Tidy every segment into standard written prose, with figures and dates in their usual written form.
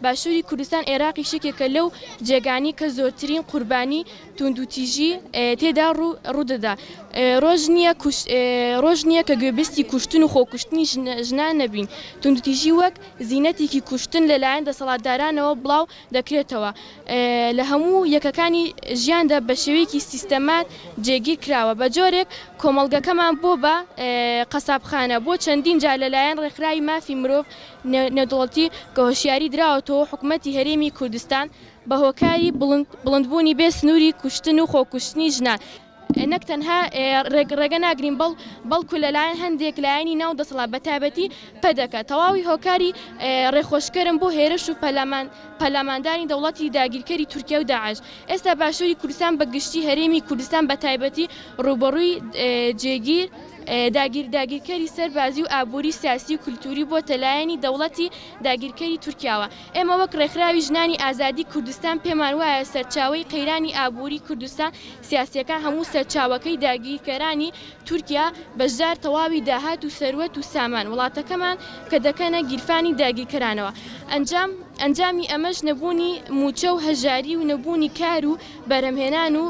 باشووری کوردستان عێراقی شتێکێکە لەو جێگانی کە زۆرترین قوربانی توندوتیژی تێدا ڕوودەدا. ڕۆژ نییە کە گوێبستی کوشتن و خۆکوشتنی ژنان نەبین. توندوتیژی وەک زینەتێکی کوشتن لەلایەن دەسەڵاتدارانەوە بڵاو دەکرێتەوە. لە هەموو یەکەکانی ژیاندا بە شێوەیەکی سیستەمات جێگیر کراوە. بە جۆرێک کۆمەڵگەکەمان بۆ بە قەسابخانە بۆ چەندین جار لەلایەن ڕێکخراوی مافی مرۆڤ نێودەوڵەتی کە هۆشیاری دراوەتەوە حکوومەتی هەرێمی کوردستان بە هۆکاری بڵندبوونی بێ سنووری کوشتن و خۆکوشتنی ژنان. نەک تەنها ڕێگە ناگرین بەڵکو لەلایەن هەندێک لایەنی ناو دەسەڵات بەتایبەتی پەدەکات. تەواوی هۆکاری ڕێخۆشکەرم بۆ هێرش و پەرلەماندانی دەوڵەتی داگیرکەری تورکیا و داعش. ئێستا باشووری کوردستان بە گشتی هەرێمی کوردستان بەتایبەتی ڕوبەڕووی جێگیر داگیرکەری سەربازی و ئابووری سیاسی و کولتوری بۆ تەلایەنی دەوڵەتی داگیرکەری تورکیاوە. ئێمە وەک ڕێکخراوی ژنانی ئازادی کوردستان پێمان وایە سەرچاوەی قەیرانی ئابووری کوردستان سیاسیەکان هەموو سەرچاوەکەی داگیرکەرانی تورکیا بەشدار تەواوی داهات و سەروەت و سامان وڵاتەکەمان کە دەکەنە گیرفانی داگیرکەرانەوە. ئەنجامی ئەمەش نەبوونی موچە و هەژاری و نەبوونی کار و بەرهەمهێنان و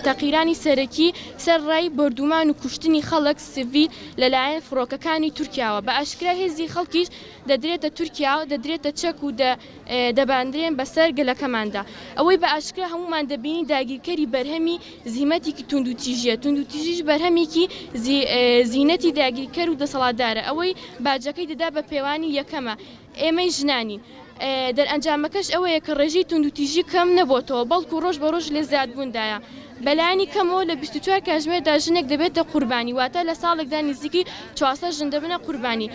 تەقیرانی سەرەکی سەر ڕای بەردومان و کوشتنی خەڵک سڤیل لەلایەن فڕۆکەکانی تورکیاوە. بە ئاشکرا هێزی خەڵکیش دەدرێتە تورکیا و دەدرێتە چەک و دەباندرێن بەسەر گەلەکەماندا. ئەوەی بە ئاشکرا هەمومان دەبینی داگیرکەری بەرهەمی زیمەتێکی توندوتیژیە. توندوتیژیش بەرهەمێکی زینەتی داگیرکەر و دەسەڵاتدارە. ئەوەی باجەکەی دەدا بە پێوانی یەکەمە. ئێمەی ژنانین. دەرئەنجامەکەش ئەوەیە کە ڕێژەی توندوتیژی کەم نەبووتەوە بەڵکو ڕۆژ بە ڕۆژ لێ زیادبووندایە. بەلایانی کەمەوە لە 24 کاتژمێردا ژنێک دەبێتە قوربانی، واتە لە ساڵێکدا نزیکی 400 ژن دەبنە قوربانی.